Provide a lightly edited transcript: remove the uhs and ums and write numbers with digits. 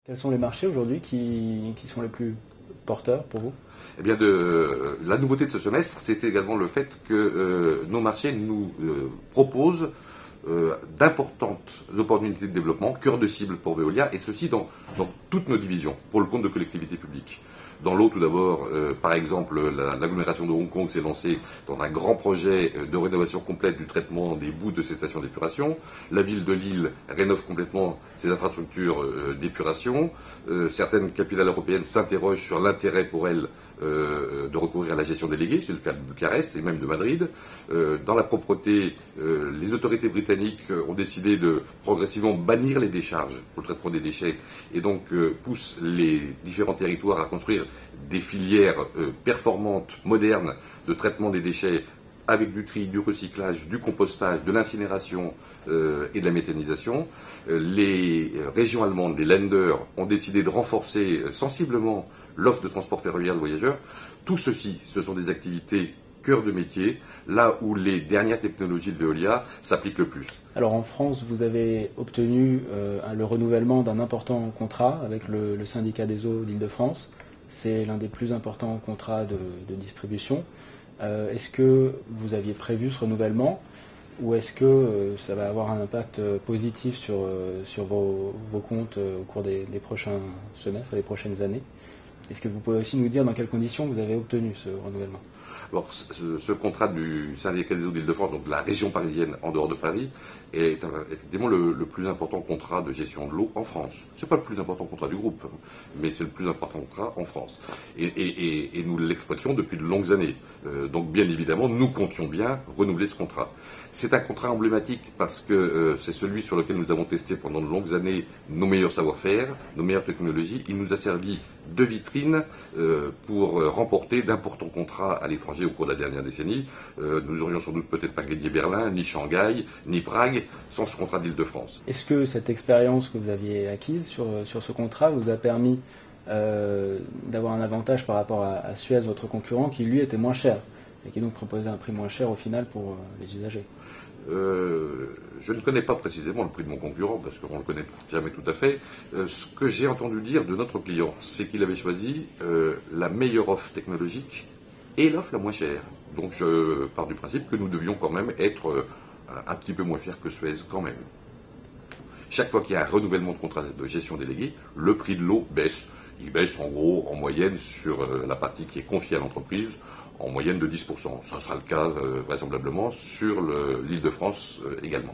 Quels sont les marchés aujourd'hui qui sont les plus porteurs pour vous? Eh bien, la nouveauté de ce semestre, c'est également le fait que nos marchés nous proposent d'importantes opportunités de développement, cœur de cible pour Veolia, et ceci dans toutes nos divisions, pour le compte de collectivités publiques. Dans l'eau, tout d'abord, par exemple, l'agglomération de Hong Kong s'est lancée dans un grand projet de rénovation complète du traitement des boues de ses stations d'épuration. La ville de Lille rénove complètement ses infrastructures d'épuration. Certaines capitales européennes s'interrogent sur l'intérêt pour elles de recourir à la gestion déléguée, c'est le cas de Bucarest et même de Madrid. Dans la propreté, les autorités britanniques ont décidé de progressivement bannir les décharges pour le traitement des déchets et donc poussent les différents territoires à construire des filières performantes, modernes de traitement des déchets avec du tri, du recyclage, du compostage, de l'incinération et de la méthanisation. Les régions allemandes, les Länder, ont décidé de renforcer sensiblement l'offre de transport ferroviaire de voyageurs. Tout ceci, ce sont des activités cœur de métier, là où les dernières technologies de Veolia s'appliquent le plus. Alors en France, vous avez obtenu le renouvellement d'un important contrat avec le syndicat des eaux d'Île-de-France. C'est l'un des plus importants contrats de distribution. Est-ce que vous aviez prévu ce renouvellement ou est-ce que ça va avoir un impact positif sur vos comptes au cours des prochains semestres, des prochaines années? Est-ce que vous pouvez aussi nous dire dans quelles conditions vous avez obtenu ce renouvellement? Alors, ce contrat du syndicat des eaux d'Île-de-France, donc de la région parisienne en dehors de Paris, est effectivement le plus important contrat de gestion de l'eau en France. Ce n'est pas le plus important contrat du groupe, mais c'est le plus important contrat en France. Et nous l'exploitions depuis de longues années. Donc, bien évidemment, nous comptions bien renouveler ce contrat. C'est un contrat emblématique parce que c'est celui sur lequel nous avons testé pendant de longues années nos meilleurs savoir-faire, nos meilleures technologies. Il nous a servi de vitrine pour remporter d'importants contrats à l'étranger au cours de la dernière décennie. Nous aurions sans doute peut-être pas gagné Berlin, ni Shanghai, ni Prague sans ce contrat d'Île-de-France. Est-ce que cette expérience que vous aviez acquise sur ce contrat vous a permis d'avoir un avantage par rapport à Suez, votre concurrent, qui lui était moins cher et qui donc proposait un prix moins cher au final pour les usagers? Je ne connais pas précisément le prix de mon concurrent parce qu'on ne le connaît jamais tout à fait. Ce que j'ai entendu dire de notre client, c'est qu'il avait choisi la meilleure offre technologique et l'offre la moins chère. Donc je pars du principe que nous devions quand même être un petit peu moins cher que Suez quand même. Chaque fois qu'il y a un renouvellement de contrat de gestion déléguée, le prix de l'eau baisse. Il baisse en gros en moyenne sur la partie qui est confiée à l'entreprise, en moyenne de 10%. Ça sera le cas vraisemblablement sur l'Île-de-France également.